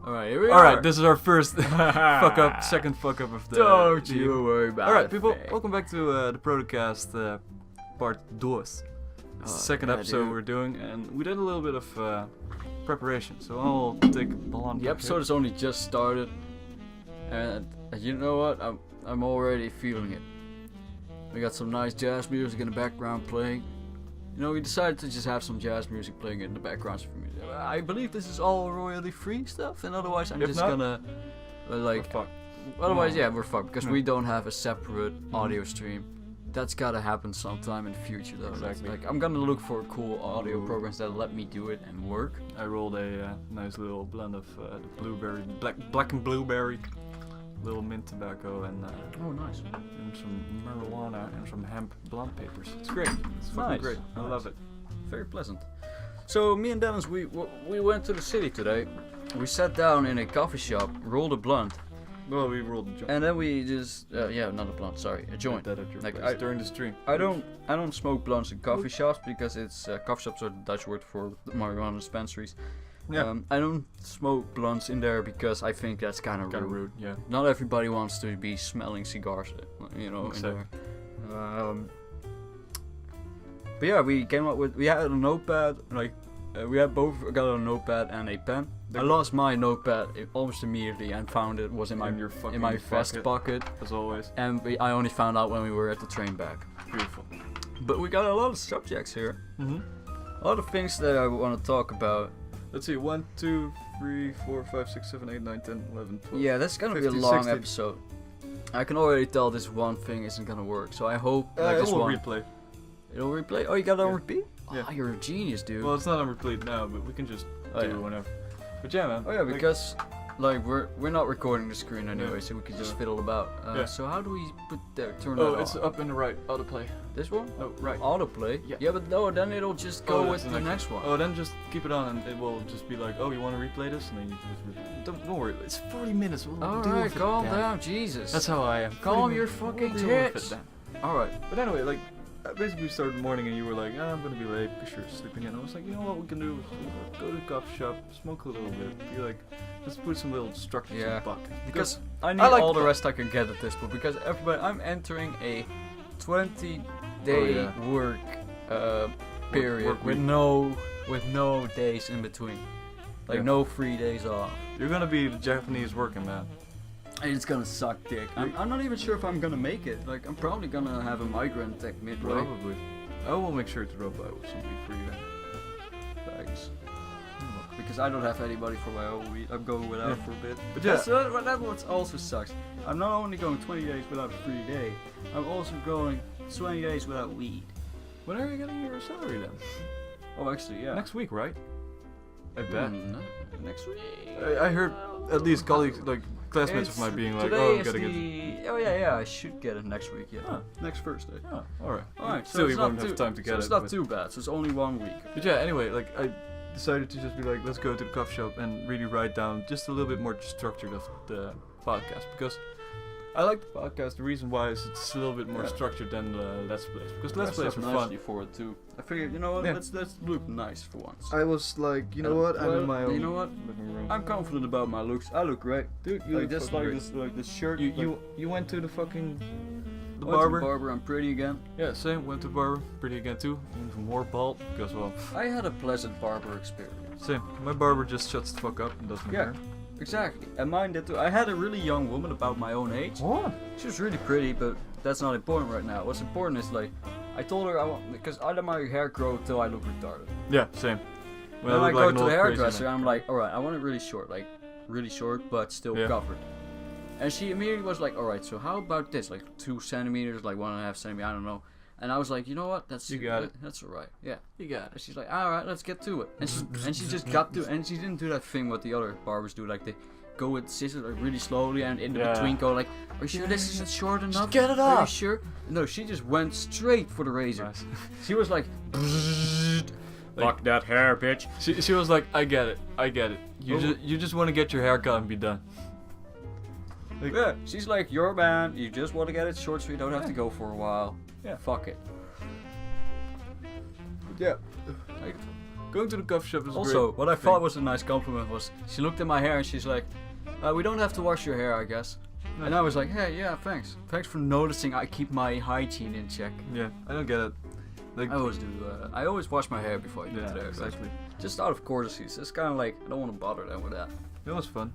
Alright, here we are. Alright, this is our first second fuck up of the... Don't you worry about it. Alright, people, welcome back to the Protocast part 2. It's the second episode we're doing, and we did a little bit of preparation, so I'll take a ball. The episode has only just started, and you know what? I'm already feeling it. We got some nice jazz music in the background playing. You know, we decided to just have some jazz music playing in the background for music. I believe this is all royalty free stuff, and otherwise I'm just gonna we're fucked. Otherwise, yeah, we're fucked because we don't have a separate audio stream. That's gotta happen sometime in the future, though. Exactly. Like, I'm gonna look for cool audio programs that let me do it and work. I rolled a nice little blend of the blueberry, black and blueberry, little mint tobacco, and oh, nice. And some marijuana and some hemp blunt papers. It's great. It's fucking Nice. great. I love it. Very pleasant. So me and Dennis, we went to the city today. We sat down in a coffee shop, rolled a blunt, Well, we rolled the joint. and then we just not a blunt, sorry, a joint. That at your Like, place during the stream. I don't smoke blunts in coffee shops because it's coffee shops are the Dutch word for marijuana dispensaries. Yeah. I don't smoke blunts in there because I think that's kind of rude. Yeah. Not everybody wants to be smelling cigars, you know. Exactly. In there. But yeah, we came up with. We had a notepad, like we had both got a notepad and a pen. I lost my notepad almost immediately and found it was in my vest pocket, as always. and I only found out when we were at the train back. Beautiful. But we got a lot of subjects here, Mm-hmm. a lot of things that I want to talk about. Let's see. 1, 2, 3, 4, 5, 6, 7, 8, 9, 10, 11, 12. Yeah, that's gonna 50, be a long 60. episode. I can already tell this one thing isn't gonna work, so I hope like it this will one. replay. It'll replay. Oh, you got it on repeat? Yeah. Oh, you're a genius, dude. Well, it's not on replay now, but we can just do it whenever. But yeah, man. Oh yeah, because like we're not recording the screen anyway, so we can just fiddle about. Yeah. So how do we turn that Oh, on? it's up in the right. Autoplay. This one? Oh, right. Autoplay? Yeah. Yeah, but no, then it'll just go with that's the next one. Oh, then just keep it on, and it will just be like, oh, you want to replay this, and then you just don't worry. It's 40 minutes. We'll deal Alright, with it calm then. down, Jesus. That's how I am. 40 Calm your minutes, fucking we'll deal with tits. it then. Alright. But anyway, like, basically we started the morning and you were like, I'm gonna be late because you're sleeping in. I was like, you know what we can do? Go to the coffee shop, smoke a little bit, be like, let's put some little structure Yeah. in the bucket. Because I need like all the the- rest I can get at this point. Because everybody, I'm entering a 20-day work period work with week. no days in between, like Yeah. no free days off. You're gonna be the Japanese working man. And it's gonna suck dick. I'm not even sure if I'm gonna make it. Like I'm probably gonna have a migraine attack midway. Probably. I will make sure to drop by with some beef for you then. Thanks. Because I don't have anybody for my whole week. I'm going without for a bit. But That's what also sucks. I'm not only going 20 days without a free day, I'm also going 20 days without weed. When are you getting your salary then? Oh, actually, yeah. Next week, right? I bet. Next week. I heard at least colleagues, like classmates of mine being like, today oh, we is gotta get. Oh yeah, I should get it next week. Yeah. Huh. Next Thursday. Oh, alright. Alright, Still, you it's not won't have too- time to get so it. it's not but- too bad. So it's only 1 week. But yeah, anyway, like I decided to just be like, let's go to the coffee shop and really write down just a little bit more structured of the podcast, because I like the podcast. The reason why is it's a little bit more structured than the Let's Plays, because Let's Plays are fun. for it too. I figured, you know what? Yeah. Let's look nice for once. I was like, you know what? I'm in my own. You know what? living room. I'm confident about my looks. I look great, Dude, you like look just fucking like great. this shirt. You went to the fucking the Went to barber. barber. I'm pretty again. Yeah, same. Went to barber. Pretty again too. Even more bald because well, I had a pleasant barber experience. same. My barber just shuts the fuck up and doesn't Yeah. care. Exactly, and mine did too. I had a really young woman about my own age. What? She was really pretty, but that's not important right now. What's important is like, I told her I want because I let my hair grow till I look retarded. Yeah, same. Then I look go like an to the old crazy hairdresser. man. I'm like, all right, I want it really short, like really short, but still Yeah. covered. And she immediately was like, all right, so how about this, like 2 centimeters, like 1.5 centimeters, I don't know. And I was like, you know what? That's You got it. That's all right. Yeah. You got And she's like, all right, let's get to it. And she just got to, and she didn't do that thing what the other barbers do, like they go with scissors like really slowly and in the between go like, are you sure this isn't short enough? get it Are you off. sure? No, she just went straight for the razor. Nice. She was like, fuck that hair, bitch. She was like, I get it. You just want to get your hair cut and be done. Like, Yeah, she's like, you're a man, you just want to get it short so you don't have to go for a while. Yeah. Fuck it. yeah. Like, Going to the coffee shop is Also, great what I thing. thought was a nice compliment was she looked at my hair and she's like, we don't have to wash your hair, I guess. No. And I was like, hey, yeah, thanks. Thanks for noticing I keep my hygiene in check. Yeah, I don't get it. Like, I always do. I always wash my hair before I do yeah, it. exactly. Just out of courtesy. So it's kind of like, I don't want to bother them with that. It was fun.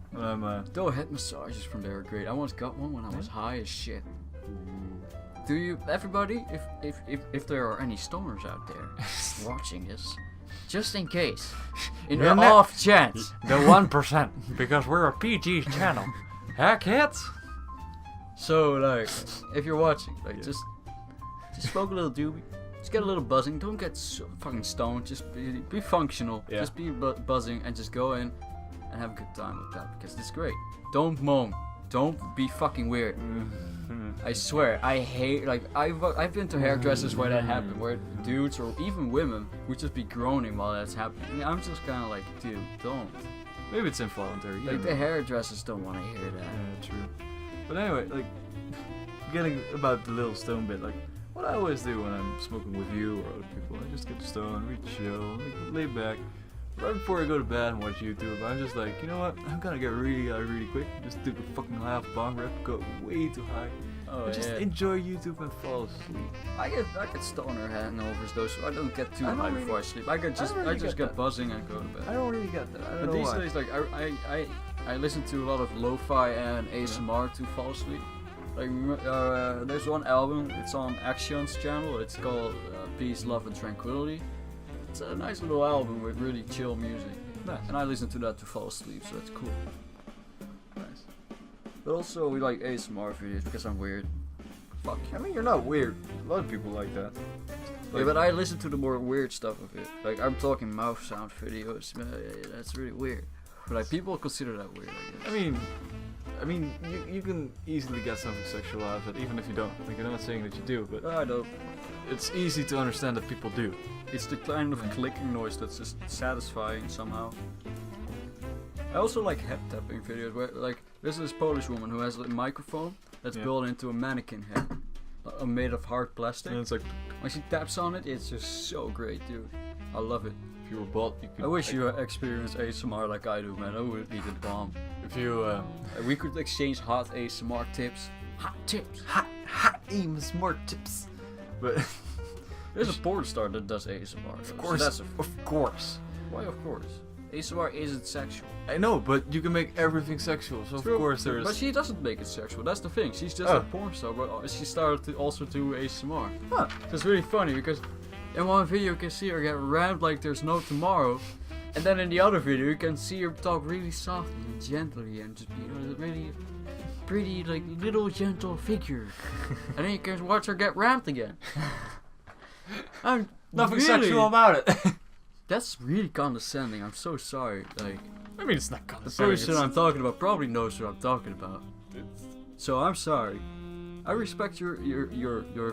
Though head massages from there are great. I once got one when I was high as shit. Do you, everybody, if there are any stoners out there watching this, just in case, in the off chance, The 1%, because we're a PG channel. Heck kids? so like, if you're watching, like Yeah. just smoke a little doobie, just get a little buzzing. Don't get so fucking stoned. Just be functional. Yeah. Just be buzzing and just go in and have a good time with that because it's great. Don't moan. Don't be fucking weird. I swear, I hate, like, I've been to hairdressers where that happened, where dudes or even women would just be groaning while that's happening. And I'm just kind of like, dude, don't. Maybe it's involuntary. Like, the hairdressers don't want to hear that. Yeah, true. But anyway, like, getting about the little stone bit, like, what I always do when I'm smoking with you or other people, I just get stoned, we chill, like, lay back. Right before I go to bed and watch YouTube, I'm just like, you know what? I'm gonna get really high really quick. Just do the fucking half bong rip, go way too high. Oh, And just yeah. enjoy YouTube and fall asleep. I get stoner hangovers though, so I don't get too I don't high really- before I sleep. I don't really just get get that. buzzing and go to bed. I don't really get that. I don't But know these why. days, like I listen to a lot of lo-fi and ASMR to fall asleep. Like there's one album, it's on Action's channel. It's called Peace, Love, and Tranquility. It's a nice little album with really chill music, Nice. and I listen to that to fall asleep, so that's cool. Nice. But also we like ASMR videos because I'm weird. Fuck you. I mean, you're not weird. A lot of people like that. Yeah, but I listen to the more weird stuff of it. Like I'm talking mouth sound videos. That's really weird. But like people consider that weird, I guess. I mean, you can easily get something sexual out of it, even if you don't. Like, I'm not saying that you do, but I know. it's easy to understand that people do. It's the kind of clicking noise that's just satisfying somehow. I also like head tapping videos where, like, there's this Polish woman who has a microphone that's Yeah. built into a mannequin head, made of hard plastic. And it's like, When she taps on it, it's just so great, dude. I love it. if you were bald, you could. I wish you experienced ASMR like I do, man. That would be the bomb. If you, We could exchange hot ASMR tips. Hot tips. hot aims, more tips. But There's a porn star that does ASMR. of though, course, So that's of course. why, of course. ASMR isn't sexual. I know, but you can make everything sexual. So True, of course there's. But she doesn't make it sexual. That's the thing. She's just Oh. a porn star, but she started to also do ASMR. Huh. So it's really funny because in one video you can see her get rammed like there's no tomorrow, and then in the other video you can see her talk really softly and gently and just be a really pretty, like, little gentle figure. And then you can watch her get rammed again. I'm Nothing really- sexual about it. That's really condescending. I'm so sorry. Like, I mean, it's not the condescending. person I'm talking about probably knows what I'm talking about. It's, So I'm sorry. I respect your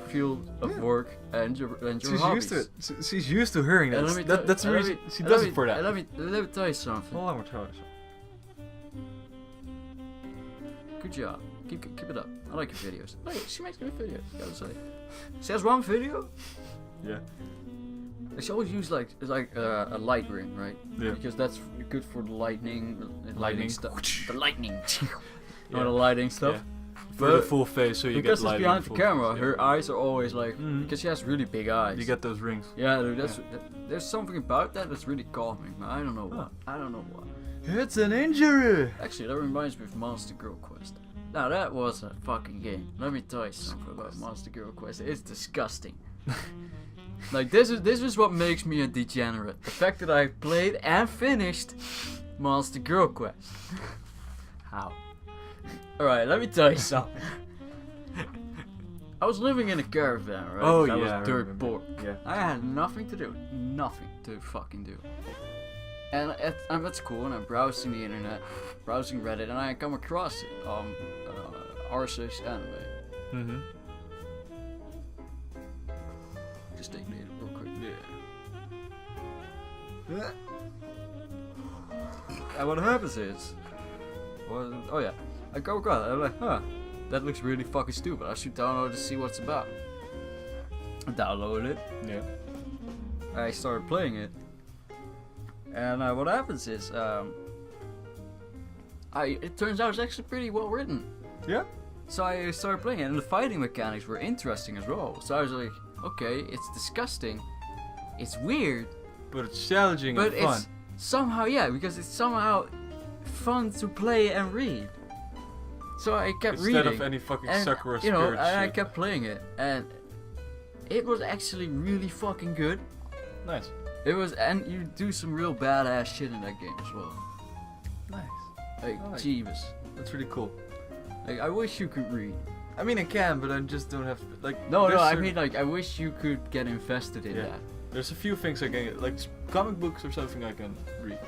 field of Yeah. work and your she's hobbies. used to it. She's used to hearing And that. let me tell- That's the and let reason me- she and does let it me- for that. and let me tell you something. Hold on, we're telling her Good job. Keep it up. I like your videos. Like, she makes good videos. Gotta say. She has one video. Yeah. She always use like a light ring, right? Yeah. Because that's good for the lightning stuff. The lightning. You know Yeah. the lighting stuff. Yeah. For the full face, so you Because get it's lighting behind the full camera, face, her eyes are always like, Mhm. because she has really big eyes. You get those rings. Yeah, dude, there's something about that that's really calming, man. I don't know Huh. what. I don't know what. It's an injury. Actually, that reminds me of Monster Girl Quest. Now that was a fucking game. Let me tell you something about Monster Girl Quest. It's disgusting. Like this is what makes me a degenerate. The fact that I played and finished Monster Girl Quest. How? Alright, let me tell you something. I was living in a caravan, right? Oh, I yeah, I was dirt remember. poor. Yeah. I had nothing to do. Nothing to fucking do. And I'm at school and I'm browsing the internet, browsing Reddit, and I come across it on R6 Anime. Mm-hmm. Just take it real quick. Yeah. And what happens is, oh yeah, I go across it. I'm like, huh, that looks really fucking stupid. I should download it to see what it's about. I downloaded it. Yeah. I started playing it. And what happens is, it turns out it's actually pretty well written. Yeah? So I started playing it, and the fighting mechanics were interesting as well. So I was like, okay, it's disgusting, it's weird, But it's challenging but and fun. it's somehow, because it's somehow fun to play and read. So I kept reading. Instead of any fucking And, Sakura you know, Spirit and I shit. kept playing it, and it was actually really fucking good. Nice. It was, and you do some real badass shit in that game as well. Nice. Like, I like Jeebus. That's really cool. Like, I wish you could read. I mean, I can, but I just don't have like. No, there's I certain- mean, like, I wish you could get invested in Yeah. that. There's a few things I can like comic books or something I can read.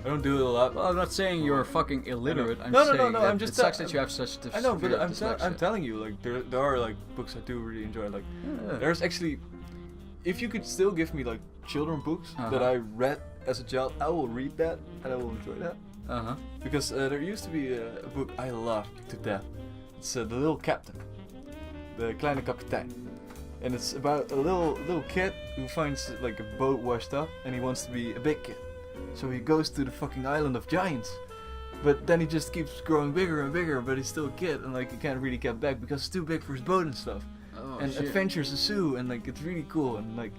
I don't do it a lot. Well, I'm not saying you're fucking illiterate. I'm No, saying no, that I'm just it sucks that you have such I know, but severe I'm dyslexia. telling you, like there are like books I do really enjoy. Like Yeah. there's actually, if you could still give me like children books that Uh-huh. I read as a child, I will read that and I will enjoy that. Uh-huh. Because there used to be a book I loved to death. It's The Little Captain, the Kleine Kapitein, and it's about a little kid who finds like a boat washed up and he wants to be a big kid. So he goes to the fucking island of giants, but then he just keeps growing bigger and bigger. But he's still a kid and like he can't really get back because it's too big for his boat and stuff. Oh, And shit. adventures ensue and like it's really cool and like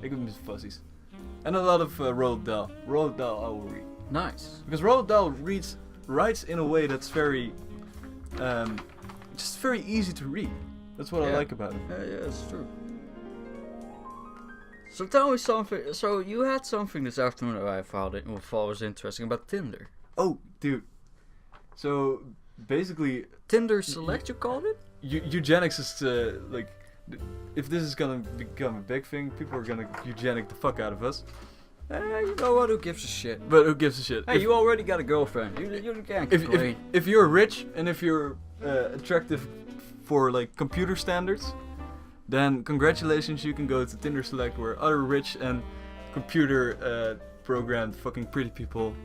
they give me fuzzies. And a lot of Roald Dahl. Roald Dahl I will read. Nice. Because Roald Dahl writes in a way that's very, just very easy to read. That's what I Yeah. like about him. Yeah, it's true. So tell me something. So you had something this afternoon that I thought was interesting about Tinder. Oh, dude. So basically, Tinder Select, you called it? eugenics is like, if this is gonna become a big thing, people are gonna eugenic the fuck out of us. You know what? Who gives a shit? But who gives a shit? Hey, you already got a girlfriend. You can't complain. If you're rich and if you're attractive for like computer standards, then congratulations, you can go to Tinder Select where other rich and computer programmed fucking pretty people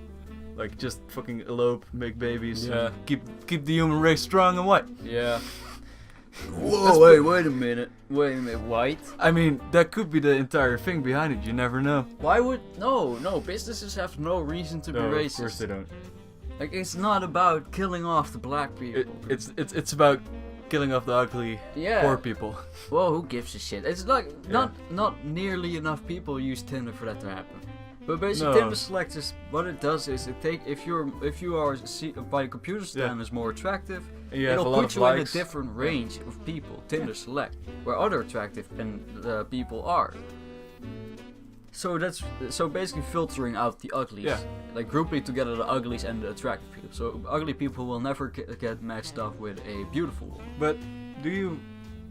like just fucking elope, make babies, Yeah. and keep the human race strong and white. Yeah. That's Whoa, wait a minute. White? I mean, that could be the entire thing behind it. You never know. Why would no businesses have no reason to be racist. Of course they don't. Like, it's not about killing off the black people. It's about killing off the ugly Yeah. poor people. Well, who gives a shit? It's like not nearly enough people use Tinder for that to happen. But basically, No. Tinder Select is what it does is if you are by computer standards more attractive, And you have a it'll lot put of you in a likes. different range of people. Tinder Select, where other attractive people are. So basically filtering out the uglies, Yeah. like grouping together the uglies and the attractive people. So ugly people will never get matched up with a beautiful woman. But do you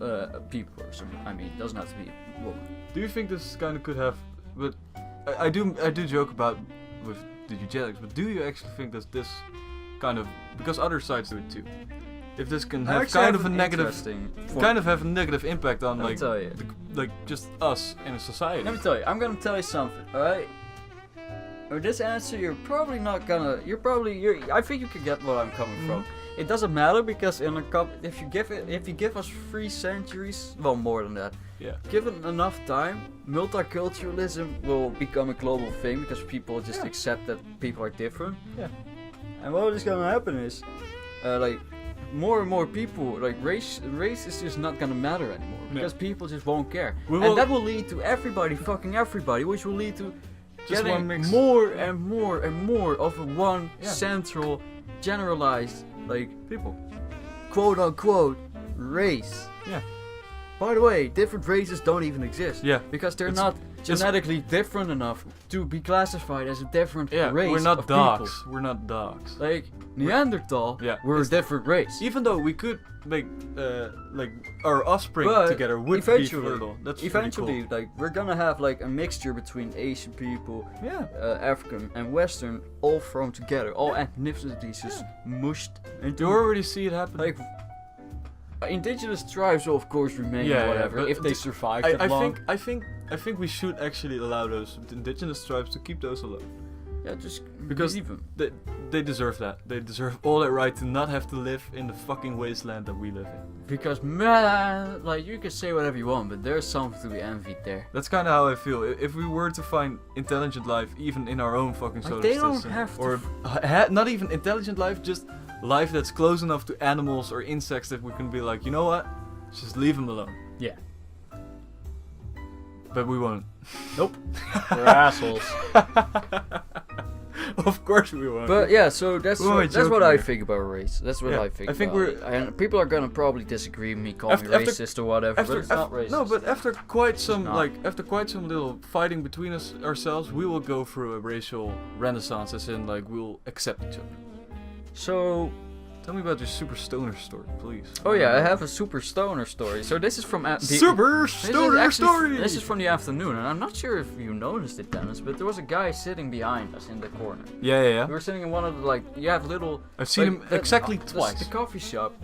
A people person. I mean, it doesn't have to be a woman. Do you think this kind of could have? But I do joke about with the eugenics. But do you actually think that this kind of, because other sides do it too? If this can I have actually kind have of a an negative, interesting kind of have a negative impact on Let me like tell you. like just us in a society. Let me tell you. I'm gonna tell you something. All right. With this answer, you're probably not gonna. I think you can get what I'm coming from. It doesn't matter because in a if you give us 3 centuries, well more than that. Yeah. Given enough time, multiculturalism will become a global thing because people just accept that people are different. Yeah. And what is gonna happen is, like, more and more people, like race is just not gonna matter anymore because people just won't care. And that will lead to fucking everybody, which will lead to Just one getting mix. more and more and more of a one Yeah. central, generalized, like, people, quote unquote, race. Yeah. By the way, different races don't even exist. Yeah. Because they're not genetically different enough to be classified as a different Yeah. race. We're not of dogs. people. We're not dogs. Like Neanderthal, Yeah. we're a different race. Even though we could make like our offspring But together would be fertile. That's eventually, pretty like, we're gonna have like a mixture between Asian people, cool. Yeah. African and Western, all thrown together, all ethnicities just mushed into. You already see it happen. Like, indigenous tribes will of course remain, Yeah, whatever, but if they survive that long. I think we should actually allow those indigenous tribes to keep those alone. Yeah, just Because leave them. They deserve that. They deserve all that right to not have to live in the fucking wasteland that we live in. Because man, like you can say whatever you want, but there's something to be envied there. That's kind of how I feel. If we were to find intelligent life, even in our own fucking solar they system, don't have to or not even intelligent life, just life that's close enough to animals or insects that we can be like, you know what, just leave them alone. Yeah. But we won't. Nope. We're assholes. Of course we won't. But yeah, so that's Who am I what I joking think about race. That's what Yeah, I think. I think about we're- it. And people are gonna probably disagree with me, call me racist or whatever, but it's not racist. No, but after quite some not. after quite some little fighting between ourselves, we will go through a racial renaissance, as in like we'll accept each other. So, Tell me about your super stoner story, please. oh yeah, I have a super stoner story. So this is from Super stoner story. This is from the afternoon, and I'm not sure if you noticed it, Dennis, but there was a guy sitting behind us in the corner. Yeah. We were sitting in one of the you have little. I've seen like, him exactly the twice. The coffee shop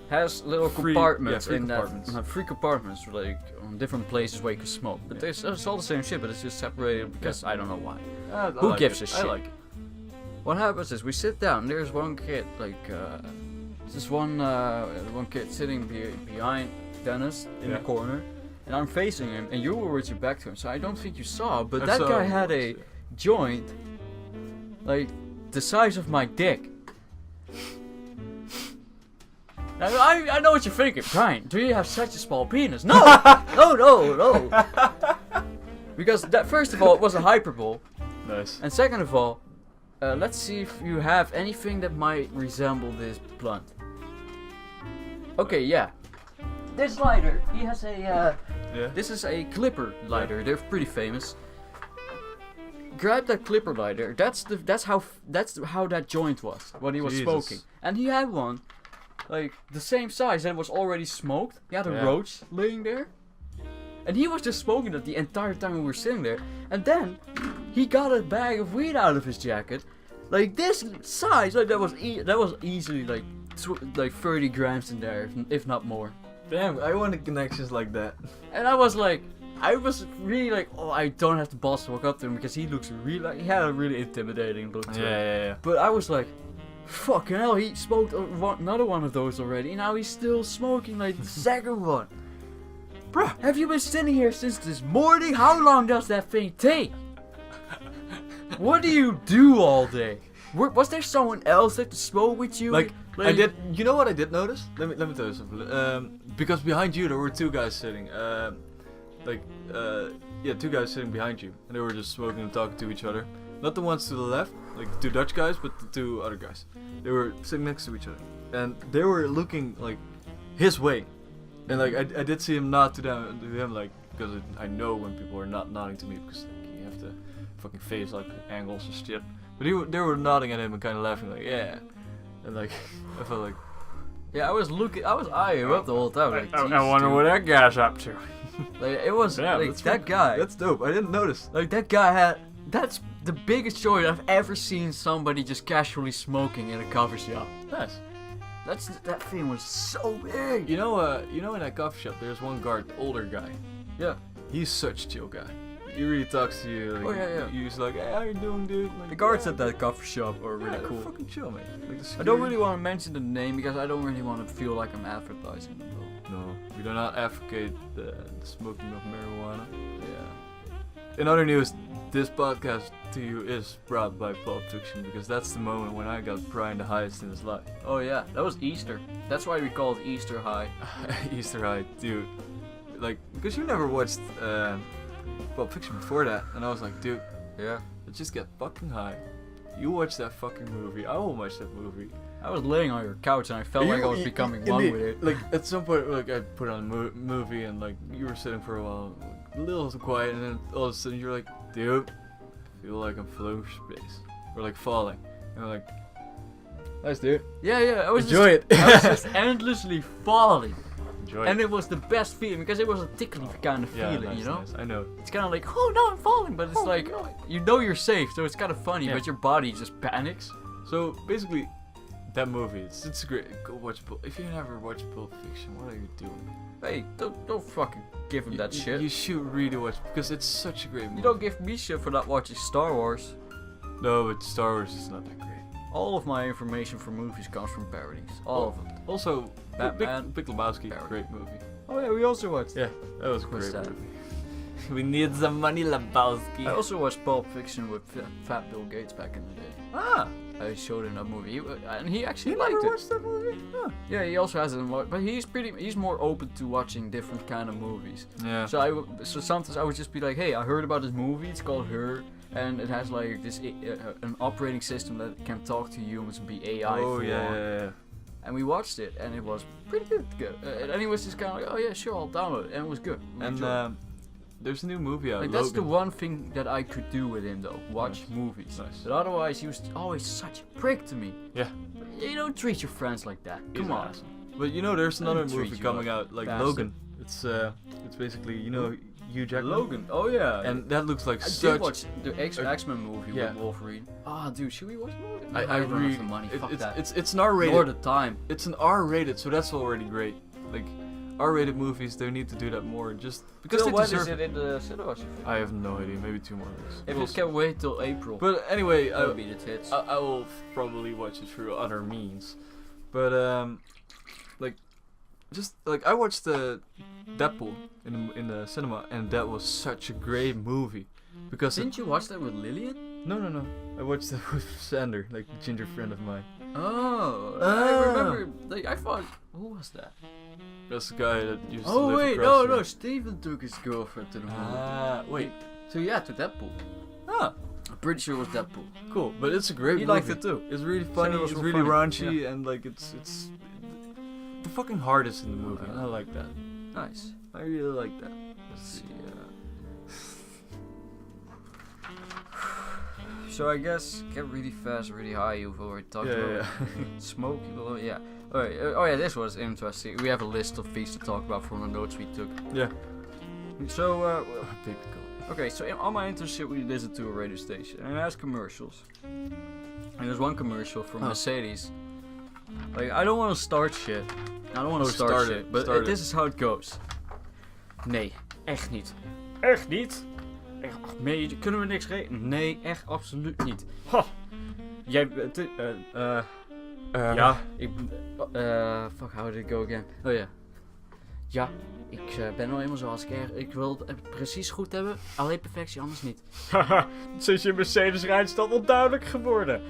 has little Three- compartments yeah, three in compartments. that. Three compartments, like on different places where you can smoke. But Yeah. it's all the same shit, but it's just separated because I don't know why. I Who like gives it. a shit? I like it. What happens is we sit down. And there's one kid, just one kid sitting behind Dennis in the Yeah. corner, and I'm facing him, and you were with your back to him. So I don't think you saw, but I that saw guy him, had a joint, like the size of my dick. Now, I know what you're thinking, Brian. Do you have such a small penis? No, no. Because that, first of all, it was a hyperbole, Nice. and second of all, let's see if you have anything that might resemble this blunt. Okay, yeah. This lighter, he has a. Yeah. This is a clipper lighter. They're pretty famous. Grab that clipper lighter. That's how that joint was when he was Jesus. smoking, and he had one, like the same size and was already smoked. He had a Yeah. roach laying there, and he was just smoking it the entire time we were sitting there. And then he got a bag of weed out of his jacket, like this size. Like that was easily like 30 grams in there, if not more. Damn, I wanted connections like that. And I was really like, oh, I don't have to boss walk up to him because he looks really, he had a really intimidating look to him. Yeah. But I was like, fucking hell, he smoked another one of those already. Now he's still smoking like the second one. Bruh, have you been sitting here since this morning? How long does that thing take? What do you do all day? Was there someone else that smoked with you? Like I did. You know what I did notice? Let me tell you something. Because behind you there were two guys sitting. Two guys sitting behind you, and they were just smoking and talking to each other. Not the ones to the left, like the two Dutch guys, but the two other guys. They were sitting next to each other, and they were looking like his way. And like I did see him nod to them like, because I know when people are not nodding to me, because like, you have to fucking face like angles and shit. But they were nodding at him and kind of laughing like, yeah. And like I felt like, yeah, I was eyeing him up the whole time. Like, I wonder what that guy's up to. Like it was Yeah, like that's that guy. That's dope. I didn't notice. Like that guy that's the biggest joint I've ever seen somebody just casually smoking in a coffee shop. Nice. That thing was so big. You know in that coffee shop there's one guard, the older guy. Yeah. He's such a chill guy. He really talks to you. Like, Oh, yeah. He's like, hey, how you doing, dude? Like, The guards yeah, at that coffee shop are really yeah, they're cool. fucking chill, man. Like, the I don't security- really want to mention the name because I don't really want to feel like I'm advertising them though. No, we do not advocate the smoking of marijuana. Yeah. In other news, this podcast to you is brought by Pulp Fiction, because that's the moment when I got Brian the highest in his life. Oh yeah, that was Easter. That's why we call it Easter High. Easter High, dude. Like, because you never watched Pulp Fiction before that, and I was like, dude, Yeah. let's just get fucking high. You watch that fucking movie. I will watch that movie. I was laying on your couch and I felt like I was becoming one with it. Like at some point, like I put on a movie and like you were sitting for a while, like, a little quiet, and then all of a sudden you're like, dude, I feel like I'm floating through space, or like falling, and I'm like, nice, dude. Yeah, I was Enjoy just, it. I was just endlessly falling. Enjoy And it. it was the best feeling because it was a tickly kind of Yeah, feeling, nice, you know? nice. I know. It's kind of like, oh no, I'm falling, but it's like, you know you're safe, so it's kind of funny, Yeah. but your body just panics. So basically, that movie, it's great. Go watch if you never watched Pulp Fiction, what are you doing? Hey, don't fucking give him that shit. You should really watch, because it's such a great movie. You don't give me shit for not watching Star Wars. No, but Star Wars is not that great. All of my information from movies comes from parodies. All of it. Also, Batman, Big Lebowski, parody. great movie. Oh yeah, we also watched. Yeah, that was a What's great that? movie. We need some money, Lebowski. I also watched Pulp Fiction with Fat Bill Gates back in the day. Ah, I showed him that movie, and he actually you liked never it. watched that movie? Huh. Yeah, he also has it, but he's more open to watching different kind of movies. Yeah. So sometimes I would just be like, hey, I heard about this movie. It's called Her, and it has like this an operating system that can talk to humans and be AI. Oh for yeah, long. yeah, yeah. And we watched it, and it was pretty good. And he was just kind of like, oh yeah, sure, I'll download it, and it was good. We enjoyed it. And there's a new movie out. Like, Logan. that's the one thing that I could do with him though, watch Nice. movies. Nice. But otherwise, he was always such a prick to me. Yeah. You don't treat your friends like that. He's Come an on. asshole. But you know, there's another Treat movie you coming like out, like bastard. Logan. It's basically, you know, Hugh Jackman. Logan. Oh yeah. And that looks like I such. did watch the X-Men movie Yeah. with Wolverine. Ah, dude, should we watch Logan? I don't really. have the money. Fuck that. It's an R-rated. Nor the time. It's an R-rated, so that's already great. Like, R-rated movies, they need to do that more, just because they when deserve. is it in the cinemas? I have no idea. Maybe 2 more weeks. If We'll it see. can wait till April, But anyway, that would be the tits. I will probably watch it through other means. But like, just like I watched the Deadpool in the cinema, and that was such a great movie. Because Didn't you watch that with Lillian? no, I watched it with Sander, like the ginger friend of mine. Oh, Ah. I remember. Like, I thought, who was that? That's the guy that used to Oh live wait, across no, the- Steven took his girlfriend to the movie. Ah, wait. So yeah, to Deadpool. Ah, I'm pretty sure it was Deadpool. cool. But it's a great He movie. liked it too. It's really Said funny. it was It's real really funny, raunchy, and like it's the fucking heart is in the movie. And I like that. Nice. I really like that. Let's see. So I guess get really fast, really high. You've already talked about. Yeah. Smoke, yeah. Alright, oh yeah, this was interesting. We have a list of things to talk about from the notes we took. Yeah. So, Baby girl. okay, so on my internship we listened to a radio station and it has commercials. And there's one commercial from Oh. Mercedes. Like, I don't want to start shit. I don't want to Oh, start start shit, it, but start this it. is how it goes. Nee, echt niet. Echt niet? Nee, kunnen we niks regelen? Nee, echt absoluut niet. Ha! Jij bent... ja, ik... fuck, how did it go again? Oh ja. Ja, ik ben nou eenmaal zoals ik er... Ik wil het precies goed hebben, alleen perfectie, anders niet. Haha, sinds je Mercedes rijdt is dat onduidelijk geworden.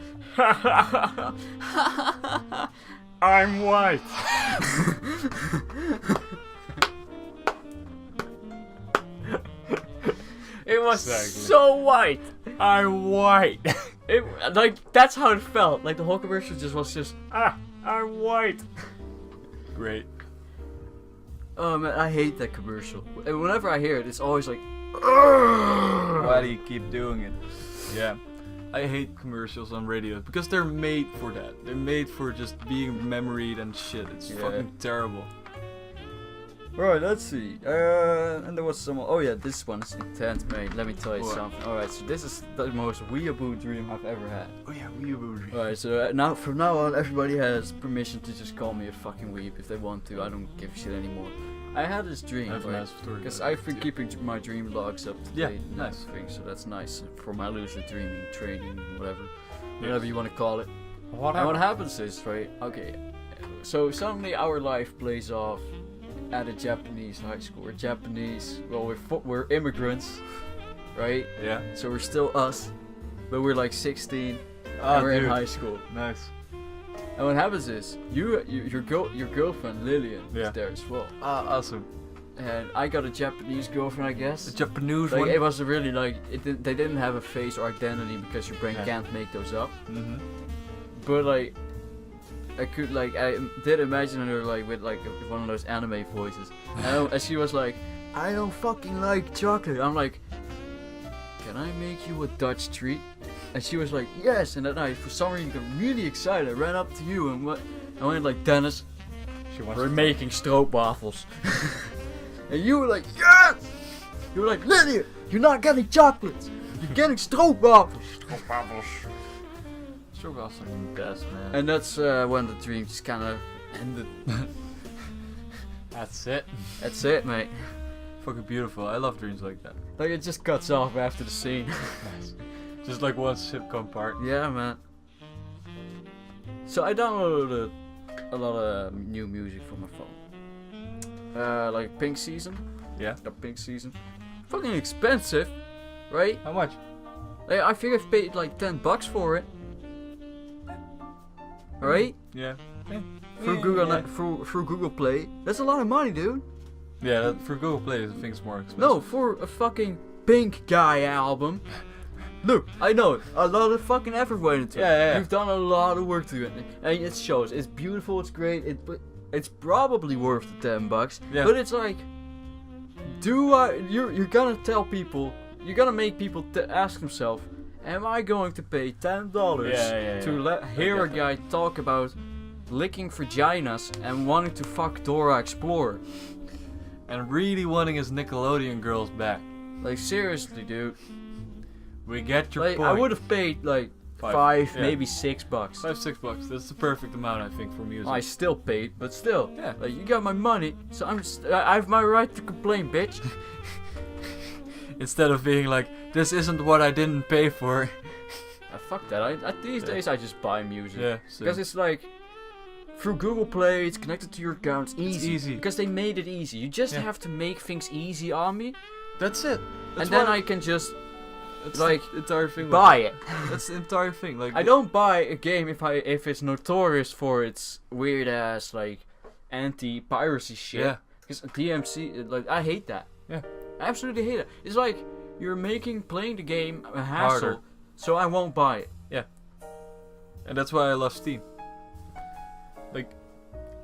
I'm white. It was Exactly. so white. I'm white. It, like, that's how it felt. Like, the whole commercial was just, I'm white. Great. Oh man, I hate that commercial. And whenever I hear it, it's always like, Why do you keep doing it? Yeah. I hate commercials on radio because they're made for that. They're made for just being memoried and shit. It's Yeah. fucking terrible. Alright, let's see. And there was some. Oh yeah, this one's intense, mate. Let me tell you What? something. Alright, so this is the most weeaboo dream I've ever had. Oh yeah, weeaboo. Alright, so now from now on, everybody has permission to just call me a fucking weeb if they want to. I don't give a shit anymore. I had this dream, That's a nice story. because I've been keeping my dream logs up to Yeah, date and nice. everything, so that's nice for my lucid dreaming, training, whatever you want to call it. And what happens is, right? Okay, so suddenly our life plays off at a Japanese high school. We're Japanese. Well, we're immigrants, right? Yeah. So we're still us, but we're like 16 Ah, and we're in dude. high school. Nice. And what happens is, your girlfriend Lillian Yeah. is there as well. Ah, awesome. And I got a Japanese girlfriend, I guess. The Japanese Like, one. it was really like they didn't have a face or identity because your brain Yeah. can't make those up. Mm-hmm. But like, I did imagine her like with like one of those anime voices, and she was like, "I don't fucking like chocolate." I'm like, "Can I make you a Dutch treat?" And she was like, "Yes." And then I, for some reason, got really excited. I ran up to you and I went like, "Dennis, She wants we're making stroopwafels." And you were like, "Yes!" You were like, "Lydia, you're not getting chocolates. You're getting stroopwafels." Stroopwafels are the best, man. And that's when the dream just kind of ended. That's it. That's it, mate. Fucking beautiful. I love dreams like that. Like, it just cuts off after the scene. Nice. Just like one sitcom part. Yeah, man. So I downloaded a lot of new music from my phone. Like Pink Season. Yeah. The Pink Season. Fucking expensive, right? How much? Like, I think I've paid like $10 for it. Alright? Yeah. Through Google through Google Play. That's a lot of money, dude. Yeah, for Google Play, I think it's more expensive. No, for a fucking Pink Guy album. Look, I know it. A lot of fucking effort went into it. Yeah. You've done a lot of work to it. And it shows. It's beautiful, it's great. It's probably worth the $10. Yeah. But it's like, you're gonna tell people, you're gonna make people ask themselves, am I going to pay $10 to hear a guy talk about licking vaginas and wanting to fuck Dora Explorer? And really wanting his Nickelodeon girls back. Like, seriously, dude. We get your Like, point. I would have paid like five, maybe $6. $5-6. That's the perfect amount, I think, for music. I still paid, but still. Yeah. Like, you got my money, so I have my right to complain, bitch. Instead of being like, this isn't what I didn't pay for. Fuck that. These days I just buy music. Yeah. Because it's like, through Google Play, it's connected to your account, it's easy. Easy. Because they made it easy. You just have to make things easy on me. That's it. And then I can just, like, the entire thing. buy it. That's the entire thing. Like, I don't buy a game if it's notorious for its weird ass, like, anti-piracy shit. Yeah. Because DMC, like, I hate that. Yeah. I absolutely hate it. It's like, you're making playing the game a hassle, Harder. so I won't buy it. Yeah. And that's why I love Steam. Like,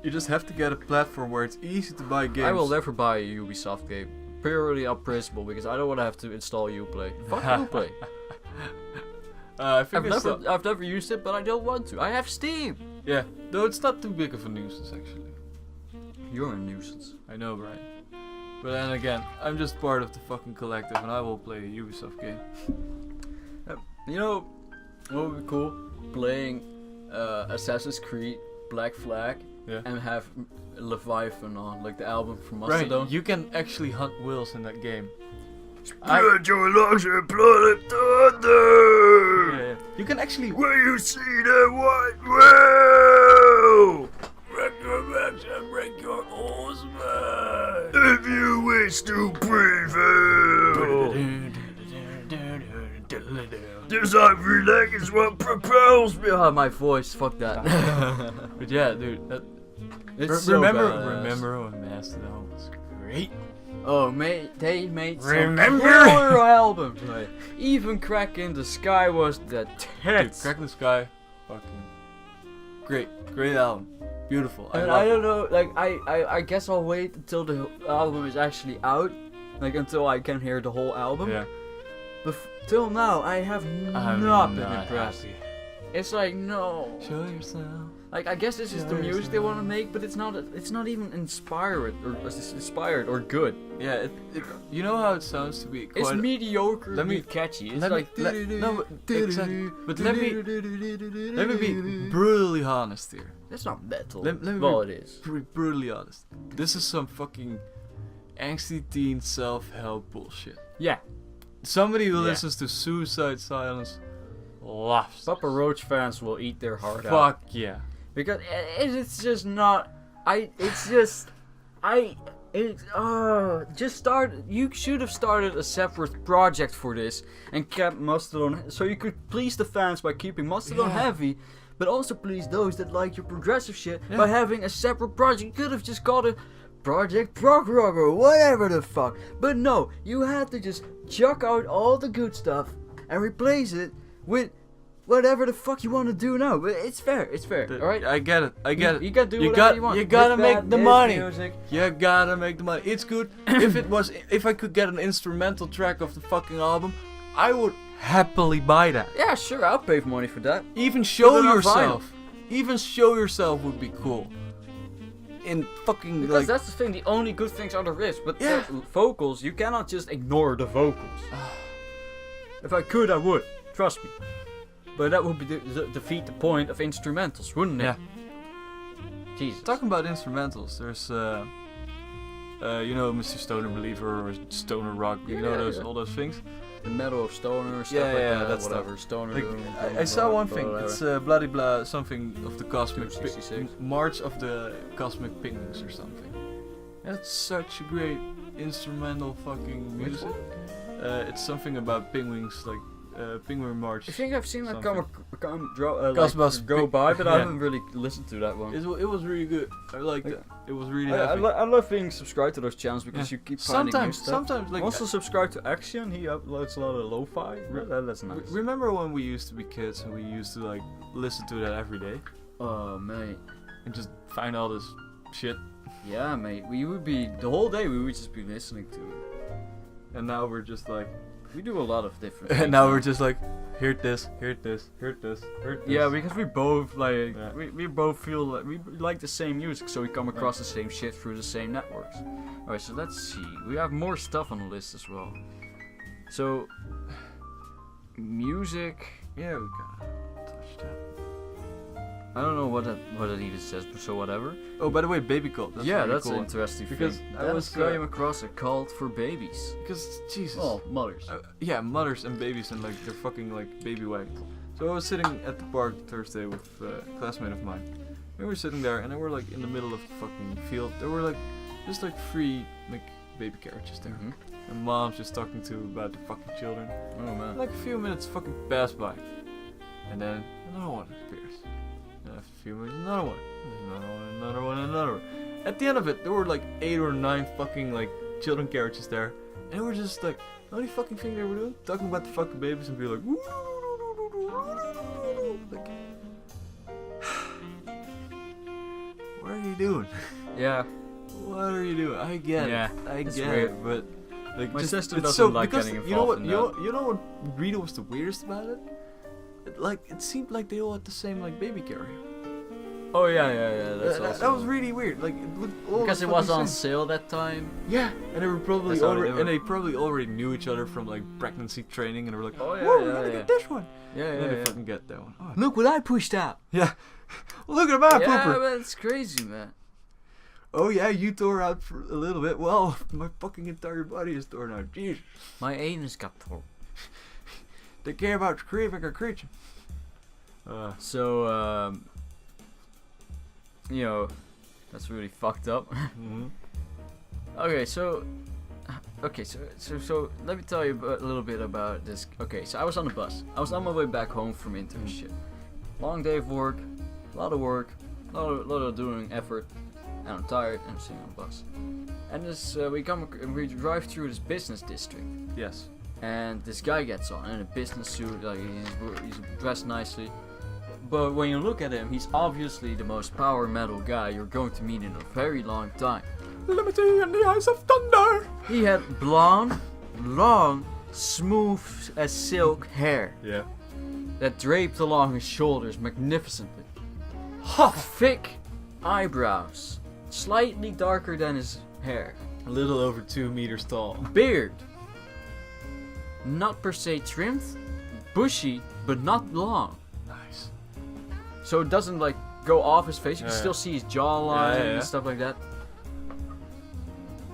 you just have to get a platform where it's easy to buy games. I will never buy a Ubisoft game. Purely on principle, because I don't want to have to install Uplay. Fuck Uplay. I think I've never used it, but I don't want to. I have Steam. Yeah, though it's not too big of a nuisance actually. You're a nuisance. I know, right? But then again, I'm just part of the fucking collective, and I will play a Ubisoft game. You know what would be cool? Playing Assassin's Creed Black Flag and have Leviathan on, like the album from Mastodon. Right, you can actually hunt whales in that game. Spread your lungs and blood of thunder! Yeah. You can actually... When you see the white whale! Wreck your backs and break your oars, man! If you wish to prevail! This ivory leg is what propels me! Oh, my voice, fuck that. But yeah, dude, that... It's remember when Mastodon was great? Oh, they made some Remember? killer albums. Like, even Crack in the Sky was the Dude, Crack in the Sky, fucking great album, beautiful. And I don't know, like I guess I'll wait until the album is actually out, like until I can hear the whole album. Yeah. But till now, I have not been impressed. Happy. It's like, no. Show yourself. Like, I guess this is the music they want to make, but it's not even inspired or good. Yeah, you know how it sounds to be. It's mediocre. Let me catchy. It's exactly. But let me be brutally honest here. That's not metal. Well, it is. Brutally honest. This is some fucking angsty teen self-help bullshit. Yeah. Somebody who listens to Suicide Silence loves this. Papa Roach fans will eat their heart out. Fuck yeah. Because it's just not. You should have started a separate project for this and kept Mastodon, so you could please the fans by keeping Mastodon heavy, but also please those that like your progressive shit by having a separate project. You could have just called it Project Prog Rock or whatever the fuck. But no, you had to just chuck out all the good stuff and replace it with whatever the fuck you want to do now. But it's fair, alright? I get it. You can do whatever you want. You gotta make the money. Music. You gotta make the money. It's good. If I could get an instrumental track of the fucking album, I would happily buy that. Yeah, sure, I'll pay for money for that. Even show Put it on yourself. Even show yourself would be cool. In fucking because that's the thing, the only good things are the riffs, but the vocals, you cannot just ignore the vocals. If I could, I would. Trust me. But that would be defeat the point of instrumentals, wouldn't it? Yeah. Jesus. Talking about instrumentals, there's you know, Mr. Stoner Believer or Stoner Rock, you know all those things. the metal of stoner or stuff Yeah, like yeah, that. that stuff. Whatever, stoner. Like, doom, I saw one thing. whatever. It's bloody blah something of the cosmic 266. March of the Cosmic Penguins or something. That's such a great instrumental fucking Which music. one? It's something about penguins, like Penguin March. I think I've seen that something. like, go by, but I Yeah. haven't really listened to that one. It was really good. I liked Like, it. It was really I heavy. love being subscribed to those channels because you keep finding new stuff. Sometimes, like, Also subscribe to Action. He uploads a lot of lo-fi. That's nice. remember when we used to be kids and we used to like listen to that every day Oh mate, and just find all this shit, yeah mate. We would be the whole day. We would just be listening to it. and now we're just like, We do a lot of different. and things now we're just like, heard this, heard this, heard this, heard this. Yeah, because we both like Yeah. we both feel like we like the same music, so we come across the same shit through the same networks. Alright, so let's see. We have more stuff on the list as well. So music. Yeah, we gotta touch that. I don't know what it even says, but so whatever. Oh, by the way, baby cult. That's yeah, really that's cool. an interesting Because thing. I was, came across a cult for babies. Because Jesus. Oh, mothers. Yeah, mothers and babies and like they're fucking like baby wagons. So I was sitting at the park Thursday with a classmate of mine. We were sitting there and they were like in the middle of the fucking field. There were like just like 3 like baby carriages there. Mhm. And mom's just talking to about the fucking children. Oh man. Like a few minutes fucking pass by. And then another one appears. And after a few minutes another one. Another one, another one, another one. At the end of it there were like 8 or 9 fucking like children carriages there. And we were just like, the only fucking thing they were doing, talking about the fucking babies and be like, like, what are you doing? Yeah. What are you doing? I get Yeah, it. I it's get weird. it, but like My just, sister it's doesn't so, like because getting you know what involved in you know what really was the weirdest about it? Like it seemed like they all had the same like baby carrier. Oh yeah. That's That also was really weird. Like it looked all because the it was fucking on same. sale that time. Yeah, and they were probably That's how they already, do and it. they probably already knew each other from like pregnancy training, and they were like, Oh, yeah, "Whoa, we yeah, gotta yeah. get this one." Yeah, And then they fucking get that one. Oh, Look what I pushed out. yeah. Look at my Yeah, pooper. man, it's crazy, man. Oh yeah, you tore out for a little bit. Well, my fucking entire body is torn out. Jeez. My anus got torn. They care about screaming or creature. So, you know, that's really fucked up. Mhm. Okay, so let me tell you a little bit about this. Okay, so I was on the bus. I was on my way back home from internship. Long day of work, a lot of work, a lot of doing effort, and I'm tired. And I'm sitting on the bus, and this we drive through this business district, Yes. and this guy gets on in a business suit, like he's dressed nicely. But when you look at him, he's obviously the most power metal guy you're going to meet in a very long time. Liberty in the eyes of thunder. He had blonde, long, smooth as silk hair Yeah. that draped along his shoulders magnificently. Thick eyebrows, slightly darker than his hair. A little over 2 meters tall. Beard, not per se trimmed, bushy, but not long. Nice. So it doesn't like go off his face. You can Yeah, still yeah. see his jawline Yeah. and stuff like that.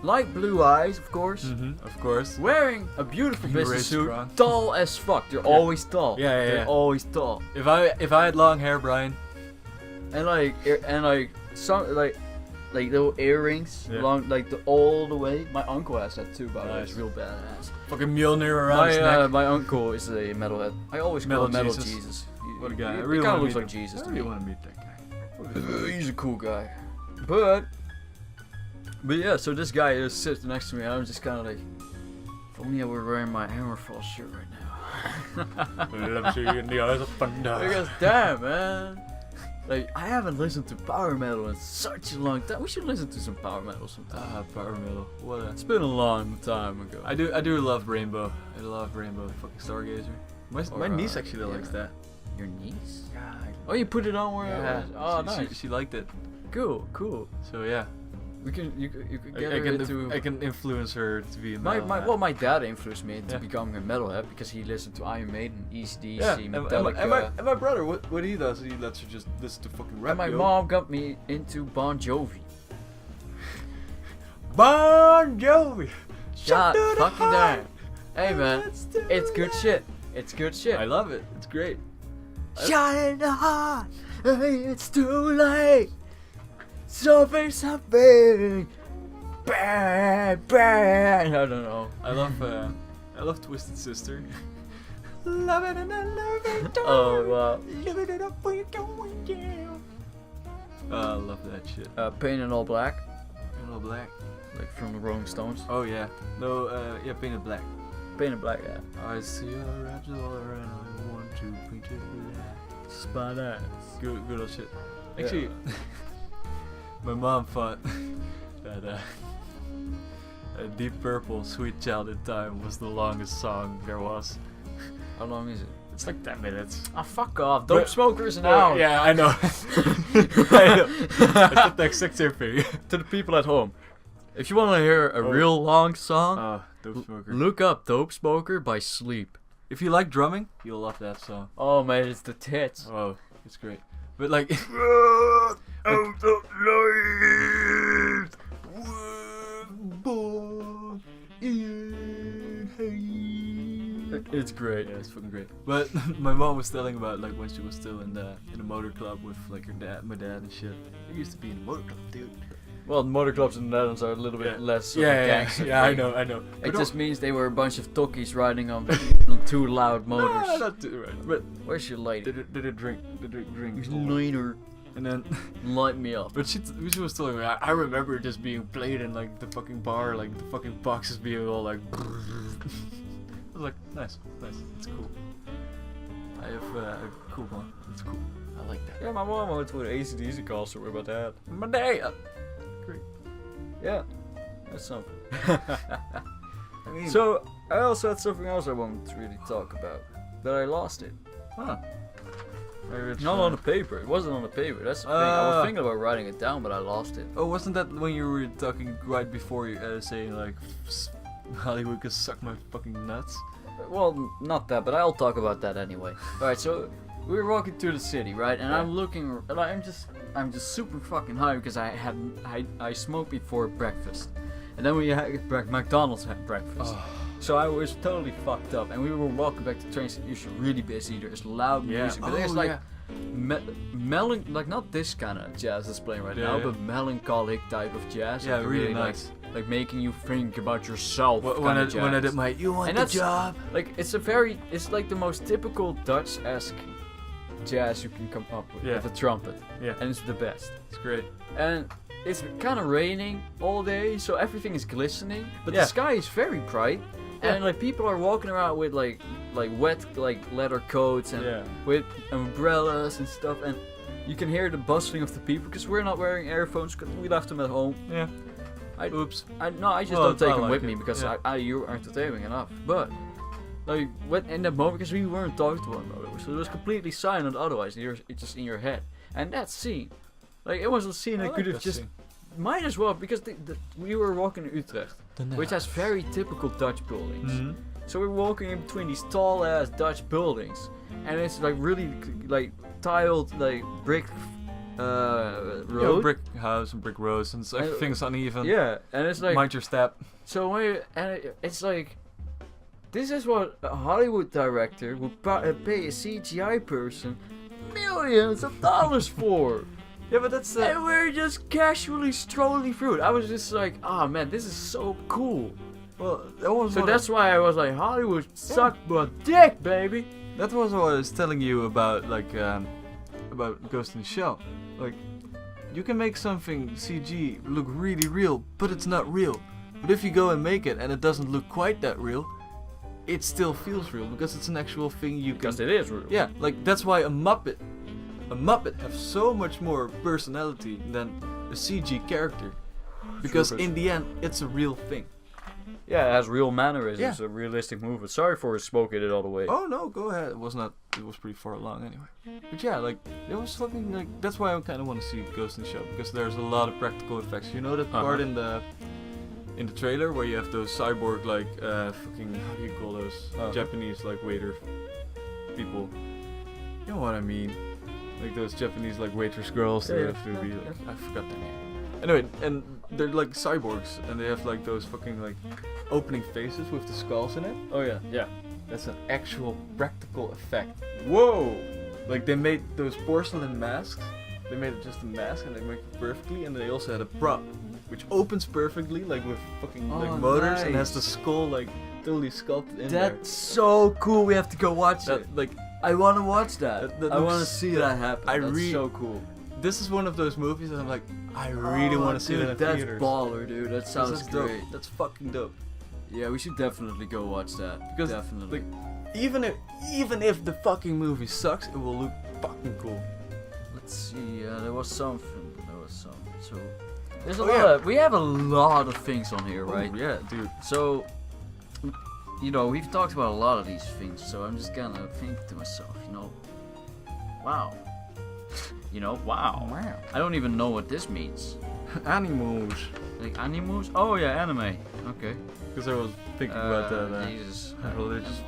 Light blue eyes, of course. Of course. Wearing a beautiful He business raised suit, strong. tall as fuck. They're always tall. Yeah, yeah, They're yeah. always tall. If I had long hair, Brian. And like some like little earrings, Yeah. long all the way. My uncle has that too, by the way. Nice. It's real badass. Fucking Mjolnir around his neck. My uncle is a metalhead. I always call him Metal Metal Jesus. Jesus. What a guy. I He really kind wanna of looks meet like him. Jesus I to really me. want to meet that guy. He's a cool guy. But yeah, so this guy is sitting next to me. I'm just kind of like, if only I were wearing my Hammerfall shirt right now. Liberty in the eyes of thunder. Because damn, man. Like, I haven't listened to power metal in such a long time. We should listen to some power metal sometime. Ah, power metal. What a. It's been a long time ago. I do love Rainbow. I love Rainbow. Fucking Stargazer. My Or, niece actually likes yeah. that. Your niece? Yeah. Oh, you put it on where? Yeah. Oh, she, nice. She liked it. Cool. So yeah. You could get I her can into. I can influence her to be a My metal. my dad influenced me into Yeah. becoming a metalhead because he listened to Iron Maiden, AC/DC, Yeah. And Metallica. my brother, what he does, he lets her just listen to fucking rap. And my yo. mom got me into Bon Jovi. Bon Jovi. Shut to the fucking heart. down. Hey man, it's good shit. It's good shit. I love it. It's great. Shot in the heart, it's too late. Something. Bang, bang. I don't know. I love Twisted Sister. Love it and I love it. Oh wow. Living it up when you're going down. I love that shit. Painted All Black, Painted Black. like from the Rolling Stones. Oh yeah. No, yeah, Painted Black. Painted Black, yeah. I see a red door and I want to paint it black. Spot ass. Good old shit. Actually, my mom thought that Deep Purple, Sweet Child in Time was the longest song there was. How long is it? It's like 10 minutes. Ah, fuck off. Dope But- smokers now. Yeah, I know. I know. I zit echt seks even. To the people at home, if you want to hear a real long song, Oh, Dope Smoker. look up Dope Smoker by Sleep. If you like drumming, you'll love that song. Oh man, it's the tits. Oh, it's great. But like, It's great. yeah, it's fucking great. But my mom was telling about like when she was still in the motor club with like her dad, my dad and shit. I used to be in the motor club, dude. Well, motor clubs in the Netherlands are a little bit less of a Yeah, gangster yeah, I thing. know, I know. It just means they were a bunch of tokkies riding on two loud motors. No, not too right. But Where's your lady? did it drink? Later. And then, Light me up. but she was telling me, I remember it just being played in like the fucking bar, like the fucking boxes being all like. I was like, nice, it's cool. I have a cool one. It's cool. I like that. Yeah, my mom went to an AC/DC concert with my dad. My day. Great. Yeah, that's something. I mean, So, I also had something else I wanted to really talk about, but I lost it. huh? Maybe it's Not on the paper. It wasn't on the paper. That's the thing. I was thinking about writing it down, but I lost it. Oh, wasn't that when you were talking right before you saying like Hollywood could suck my fucking nuts? Well, not that, but I'll talk about that anyway. Alright, so we were walking through the city, right? And I'm looking, and I'm just super fucking high because I smoked before breakfast, and then we had McDonald's had breakfast. Oh. So I was totally fucked up, and we were walking back to the train station. It's really busy. There's loud music, but there's like like not this kind of jazz that's playing right now, but melancholic type of jazz. Yeah, like really nice. Like making you think about yourself. When I did my you want And the that's- job? Like it's like the most typical Dutch-esque jazz you can come up with a trumpet. Yeah. And it's the best. It's great. And it's kind of raining all day, so everything is glistening, but Yeah. the sky is very bright. And like people are walking around with like wet leather coats and with umbrellas and stuff, and you can hear the bustling of the people because we're not wearing earphones because we left them at home. Yeah. Oops. I just Well, don't take I them like with it. me because Yeah. you aren't entertaining enough. But like in that moment, because we weren't talking to one another, so it was completely silent. Otherwise, it's just in your head. And that scene, like it was a scene that could have just might as well because we were walking in Utrecht, which has very typical Dutch buildings. Mhm. So we're walking in between these tall ass Dutch buildings, and it's like really like tiled like brick road. Yeah, brick house and brick roads and everything's uneven. Yeah, and it's like Mind your step. so it's like this is what a Hollywood director would pay a CGI person millions of dollars for. Yeah, but that's And we're just casually strolling through it. I was just like, oh man, this is so cool. well, that was So what that's why I was like, Hollywood suck but dick, baby. that was what I was telling you about, like about Ghost in the Shell. Like, you can make something CG look really real, but it's not real. But if you go and make it and it doesn't look quite that real, it still feels real because it's an actual thing you can. Because it is real. Yeah, like that's why a Muppet have so much more personality than a CG character, because Sure, but- in the end it's a real thing. Yeah, it has real mannerisms, Yeah. a realistic movement. Sorry for smoking it all the way. Oh no, go ahead. It was pretty far along anyway. But yeah, like it was something like that's why I kind of want to see Ghost in the Shell, because there's a lot of practical effects. You know that part in the trailer where you have those cyborg like fucking, how do you call those Japanese like waiter people? You know what I mean? Like those Japanese like waitress girls that have to be like, I forgot their name. Anyway, and they're like cyborgs, and they have like those fucking like opening faces with the skulls in it. Oh yeah, yeah. That's an actual practical effect. Whoa! Like they made those porcelain masks. They made it just a mask, and they make it perfectly. And they also had a prop, which opens perfectly, like with fucking like motors, and has the skull like totally sculpted in there. That's so cool. We have to go watch it. Like I want to watch that. That I want to looks- see that happen. That's so cool. this is one of those movies that I'm like, I really want to see that in that's theaters. baller, dude. That sounds That's dope. great. That's fucking dope. Yeah, we should definitely go watch that. Because, definitely. like, even if the fucking movie sucks, it will look fucking cool. Let's see. There was something. So there's a Oh, lot. yeah. We have a lot of things on here, right? Oh, yeah, dude. So, you know, we've talked about a lot of these things. So I'm just gonna think to myself, wow. Wow. Wow. I don't even know what this means. Animals. Like animals? Oh yeah, anime. Okay. Because I was thinking about that. Jesus. Religious.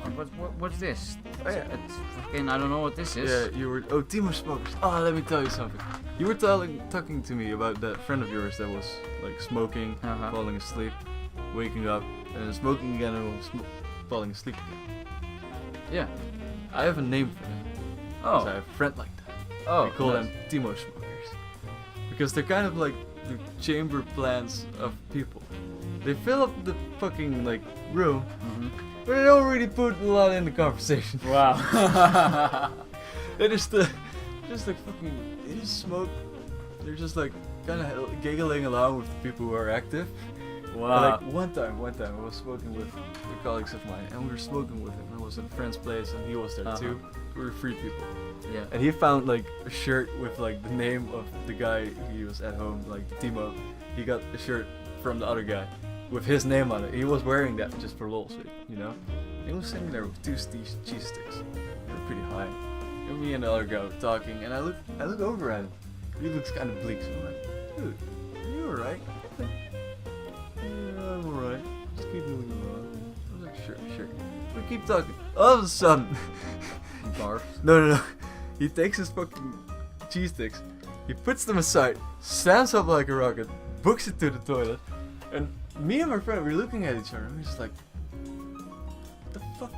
What's this? Oh, yeah. It's fucking. I don't know what this is. Yeah, you were. Oh, Timo Smokers. Oh, let me tell you something. You were talking to me about that friend of yours that was like smoking, Uh-huh. falling asleep, waking up, and then smoking again, and falling asleep again. Yeah. I have a name for them. 'Cause I Oh. have a friend like that. Oh. We call nice. them Timo Smokers. Because they're kind of like the chamber plants of people. They fill up the fucking like room, Mhm. but they don't really put a lot in the conversation. Wow. They just like fucking, they just smoke. They're just like kind of giggling along with the people who are active. Wow. Like one time I was smoking with the colleagues of mine, and we were smoking with him. I was at a friend's place, and he was there Uh-huh. too. We were three people, Yeah. and he found like a shirt with like the name of the guy he was at home, like Timo. He got a shirt from the other guy with his name on it. He was wearing that just for lol's sake, He was sitting there with two cheese sticks. They were pretty high. And me and the other guy were talking, and I look over at him. He looks kind of bleak, so I'm like, dude, are you alright? Like, yeah, I'm alright. Just keep moving along. I was like, sure. We keep talking. All of a sudden, Barf. no. He takes his fucking cheese sticks, he puts them aside, stands up like a rocket, books it to the toilet, and me and my friend were looking at each other, and we're just like, what the fuck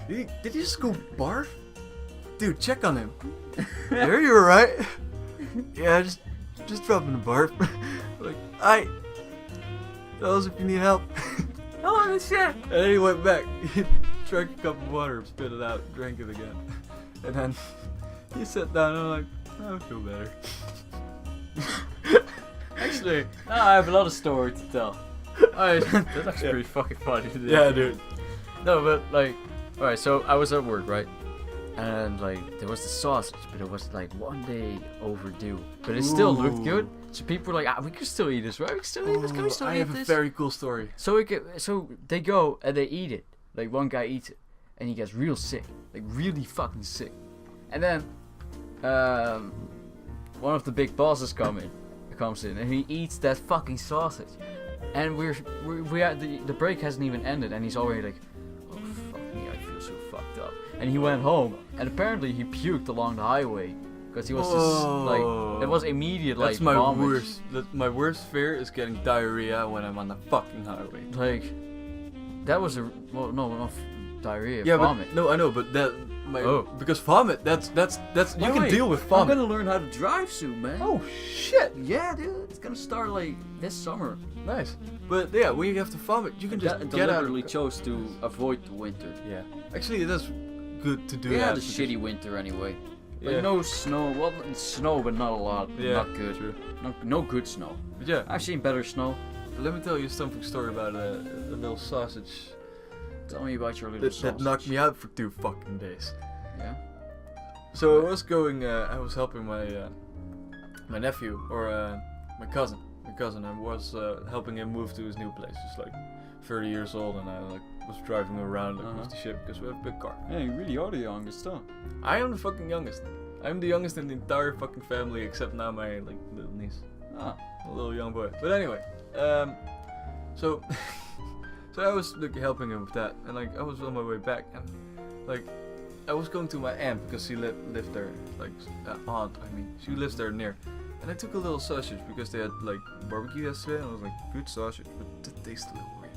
did he just go barf? Dude, check on him. Are you alright? Yeah, just dropping a barf. Like, tell us if you need help. Oh shit. And then he went back. He drank a cup of water, spit it out, drank it again. And then he sat down, and I'm like, I feel better. Actually, now I have a lot of story to tell. Alright, that's actually Yeah. pretty fucking funny. Yeah, dude. No, but like, alright, so I was at work, right? And like, there was the sausage, but it was like 1 day overdue. But it still looked good. So people were like, we can still eat this, right? We can still eat this. Can we still I eat have this? a very cool story. So they go and they eat it. Like one guy eats it, and he gets real sick, like really fucking sick. And then one of the big bosses comes in, and he eats that fucking sausage. And we are, the break hasn't even ended, and he's already like, oh fuck me, I feel so fucked up. And he went home, and apparently he puked along the highway because he was just like, it was immediate like That's my vomit. worst. My worst fear is getting diarrhea when I'm on the fucking highway. Like, that was not diarrhea, Yeah, vomit. but no, I know, but that Oh. because vomit. That's you can wait, deal with I'm vomit. gonna learn how to drive soon, man. Oh shit! Yeah, dude, it's gonna start like this summer. Nice. But yeah, when you have to vomit, you can just get out. Deliberately chose to avoid the winter. Yeah. Actually, it is good to do We that. had a because- shitty winter anyway. Like Yeah. no snow, well, snow, but not a lot. Yeah, Not good. true. No good snow. But yeah, I've seen better snow. let me tell you something story about a little sausage Tell me about your little that knocked me out for 2 fucking days. Yeah. So I was going. I was helping my nephew or my cousin. I was helping him move to his new place. He's like 30 years old, and I like was driving him around like with the ship because we have a big car. Yeah, you really are the youngest, huh? I am the fucking youngest. I'm the youngest in the entire fucking family except now my like little niece, Ah. a little young boy. But anyway, so so I was like helping him with that, and like I was on my way back, and like I was going to my aunt because she lived there, like aunt. I mean, she lives there near, And I took a little sausage because they had like barbecue yesterday, and I was like, good sausage, but it tasted a little weird.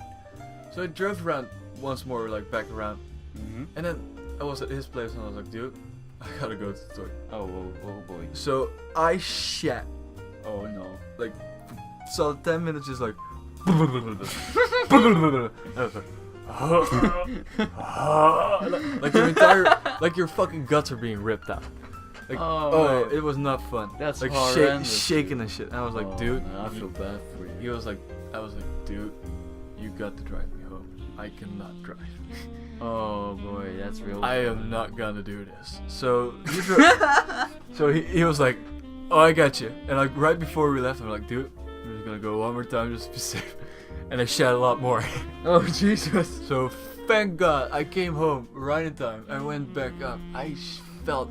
So I drove around once more, like back around, and then I was at his place, and I was like, dude, I gotta go to the toilet. Oh boy. So I shat. Oh no. Like, solid 10 minutes, just like. And I was like your entire, like your fucking guts are being ripped out. Like, oh, it was not fun. That's like horrendous. shaking and shit. And I was like, dude, man, I feel bad for you. He was like, I was like, dude, you got to drive me home. I cannot drive. Oh boy, that's real. I am not gonna do this. So he was like, oh, I got you. And like right before we left, I'm like, dude, we're just gonna go one more time just to be safe. And I shat a lot more. Oh Jesus. So thank God I came home right in time. I went back up. I felt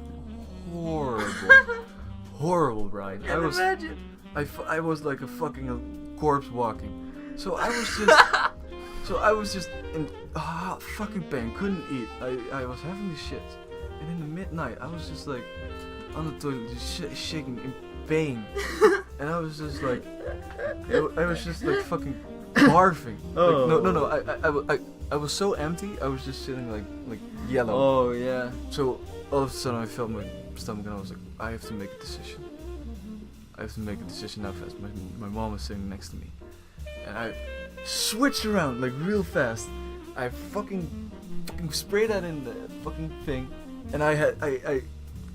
horrible. Horrible, Brian. I was imagine. I was like a fucking corpse walking. So I was just in fucking pain. Couldn't eat. I was having the shits. And in the midnight, I was just like on the toilet, just shaking in pain. And I was just like, I was just like fucking barfing. Oh. Like, no. I was so empty. I was just sitting like yellow. Oh yeah. So all of a sudden I felt my stomach and I was like, I have to make a decision. I have to make a decision now fast. My mom was sitting next to me, and I switched around like real fast. I fucking sprayed that in the fucking thing, and I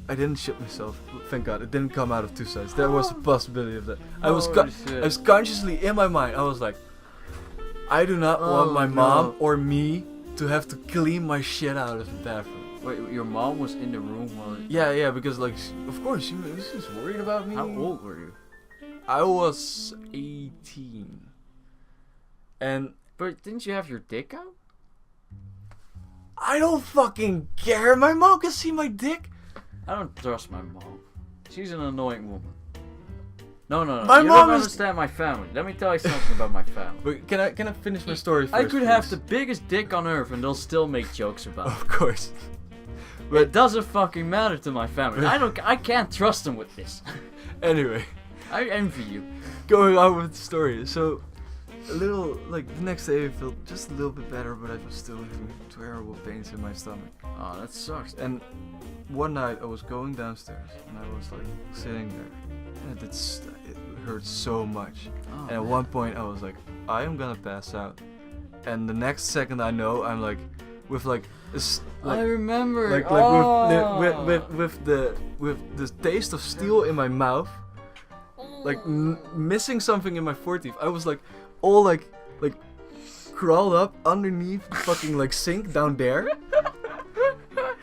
didn't shit myself. Thank God, it didn't come out of two sides. There was a possibility of that. I was consciously in my mind. I was like, I do not want my mom or me to have to clean my shit out of the bathroom. Wait, your mom was in the room while... Yeah, because like, of course, she was just worried about me. How old were you? I was 18. But didn't you have your dick out? I don't fucking care. My mom can see my dick. I don't trust my mom. She's an annoying woman. No. My you mom don't is... understand my family. Let me tell you something about my family. But can I finish my story first? I could have the biggest dick on earth and they'll still make jokes about it. Of course. But it doesn't fucking matter to my family. I can't trust them with this. Anyway. I envy you. Going on with the story. So, a little, like, the next day I felt just a little bit better, but I was still having terrible pains in my stomach. Oh, that sucks. And one night I was going downstairs and I was, like, sitting there. And it hurt so much. Oh, and at one point I was like, I am gonna pass out. And the next second I know, I'm like, with like, I remember. Like with the taste of steel in my mouth, like missing something in my 40th. I was like, all like crawled up underneath the fucking like sink down there.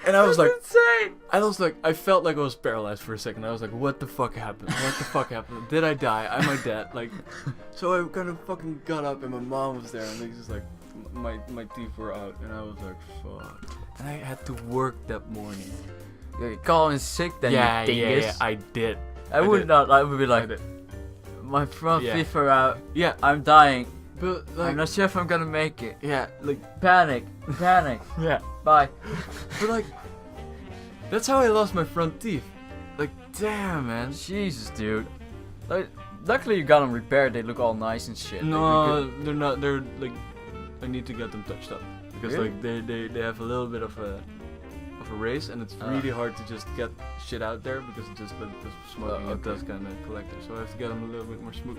And I was like, insane. I felt like I was paralyzed for a second. I was like, what the fuck happened? What the fuck happened? Did I die? Am I dead? Like, so I kind of fucking got up and my mom was there and they just like, my teeth were out and I was like, fuck. And I had to work that morning. You're calling sick then, you dingus. Yeah, I did. I would be like, my front teeth are out. Yeah, I'm dying. But like, I'm not sure if I'm gonna make it. Yeah, like panic. Yeah. Bye. But like, that's how I lost my front teeth. Like, damn, man. Jesus, dude. Like, luckily you got them repaired. They look all nice and shit. No, they're not. They're like, I need to get them touched up because really? like they have a little bit of a race and it's really hard to just get shit out there because it just the smoking it does kind of collect it. So I have to get them a little bit more smooth.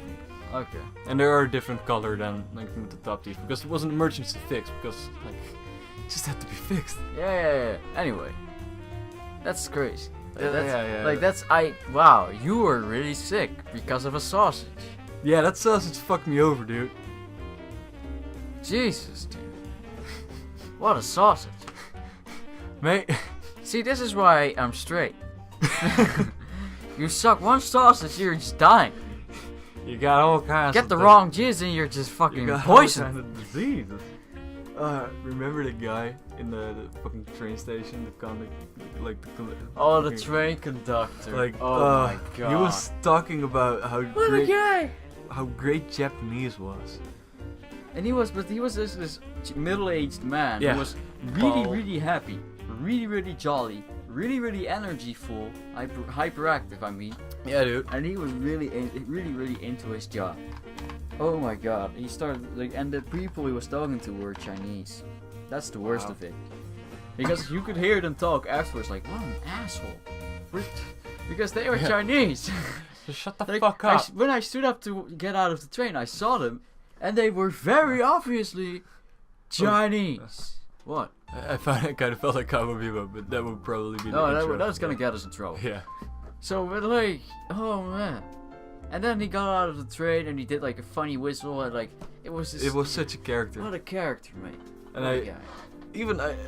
Okay. And they are a different color than like with the top teeth because it was an emergency fix because like it just had to be fixed. Yeah. Anyway, that's crazy. Like, Yeah. Like wow, you were really sick because of a sausage. Yeah, that sausage fucked me over, dude. Jesus, dude. What a sausage. Mate. See, this is why I'm straight. You suck one sausage, you're just dying. You got all kinds Get the wrong jizz and you're just fucking poisoned. All kinds of diseases. Remember the guy in the fucking train station, the conduct, like the train conductor. Like, oh my god. He was talking about how great Japanese was. And he was this middle-aged man who was really happy, really jolly, really energyful, hyperactive. I mean. Yeah, dude. And he was really into his job. Oh my god, he started and the people he was talking to were Chinese. That's the worst of it. Because you could hear them talk afterwards, like, what an asshole. Because they were Chinese. Just shut the fuck up. When I stood up to get out of the train, I saw them, and they were very obviously Chinese. What? I kind of felt like Cowboy Bebop, but that would probably be no, the intro. that was gonna get us in trouble. Yeah. So, but like, oh man. And then he got out of the train and he did like a funny whistle and like, it was just... It was such a character. What a character, mate. And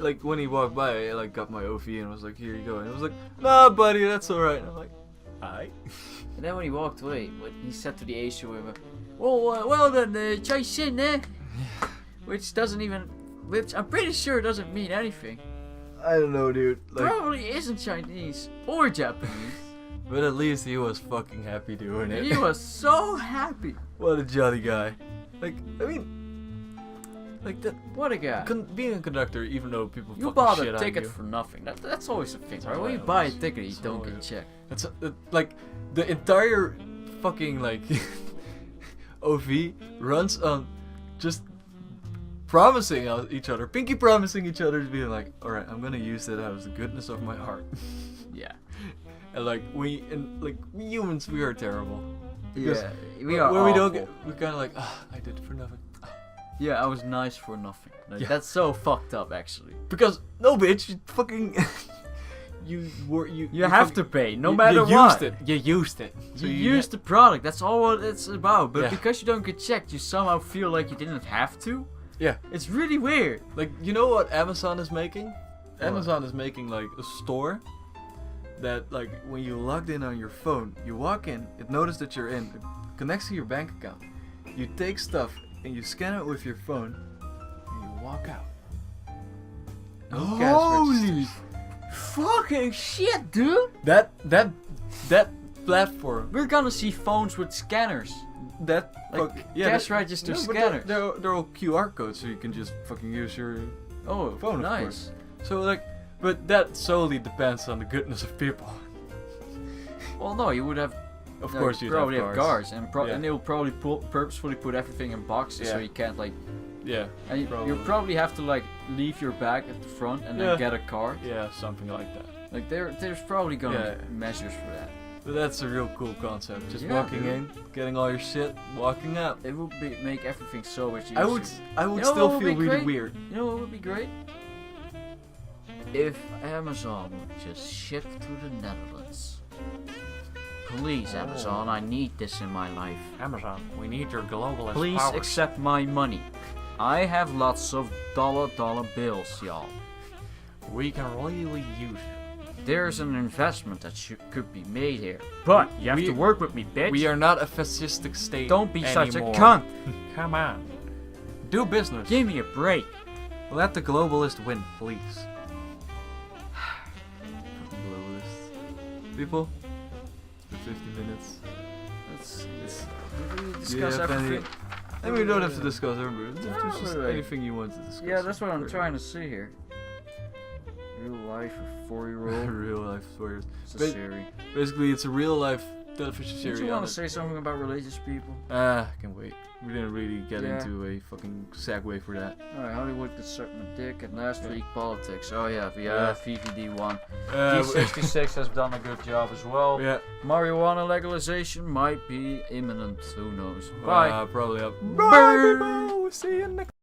like when he walked by, I like got my OV and was like, here you go. And I was like, nah buddy, that's alright. And I'm like, alright. And then when he walked away, he said to the Asian woman, well then, Chai Sin, eh? Which I'm pretty sure doesn't mean anything. I don't know, dude. Like, probably isn't Chinese or Japanese. But at least he was fucking happy doing it. He was so happy. What a jolly guy. Like, I mean, like that. What a guy. Being a conductor, even though people you fucking bought shit a on ticket you. for nothing. That's always a thing, right? When you buy a ticket, you don't get checked. It's like the entire fucking like OV runs on just promising each other, pinky promising each other to be like, all right, I'm gonna use that out of the goodness of my heart. Yeah. And like we humans, we are terrible. Yeah, we are. When awful. we don't get, we're kind of like, I did it for nothing. Yeah, I was nice for nothing. Like, Yeah. That's so fucked up, actually. Because no, bitch, you fucking you have to pay, no you, matter you what. You used it. You used the product. That's all what it's about. But Yeah. because you don't get checked, you somehow feel like you didn't have to. Yeah. It's really weird. Like, you know what Amazon is making? What? Amazon is making like a store that like when you logged in on your phone, you walk in, it notices that you're in, it connects to your bank account. You take stuff and you scan it with your phone and you walk out. No cash Holy registers. fucking shit, dude! That platform, We're gonna see phones with scanners. that Like cash register but scanners. They're all QR codes, so you can just fucking use your Oh, phone, of nice. course. So like, but that solely depends on the goodness of people. Well, no, you would have. Of No, course, you you'd probably have cars. and Yeah. and they'll probably purposefully put everything in boxes so Yeah. you can't like. Yeah. And you probably have to like leave your bag at the front and Yeah. then get a card. Yeah, something like that. Like there's probably gonna Yeah. be measures for that. But that's a real cool concept. Just Yeah, walking dude. in, getting all your shit, walking out. It would make everything so much easier. I would You know still what would feel be really great? weird. You know what would be great? If Amazon would just ship to the Netherlands. Please, Amazon, I need this in my life. Amazon, we need your globalist Please accept my money. I have lots of dollar bills, y'all. We can really use it. There's an investment that could be made here. But you have to work with me, bitch. We are not a fascistic state. Don't be such a anymore. cunt. Come on. Do business. Give me a break. Let the globalist win, please. Globalist. People, it's been 50 minutes. Did we Do you discuss have any- everything? I mean, we don't have to discuss everything. Just wait. anything you want to discuss. Yeah, that's what I'm trying to see here. Real life of 4-year-old. Real life stories. It's a Ba- series. Basically, it's a real life television Did series. you want on to it. say something about religious people? I can wait. We didn't really get Yeah. into a fucking segue for that. Alright, Hollywood could suck my dick, and last week politics. Oh yeah, Yeah. VVD1. Uh, G66 has done a good job as well. yeah. Marijuana legalization might be imminent, who knows. Bye. Probably up. Bye. Bye. See you next.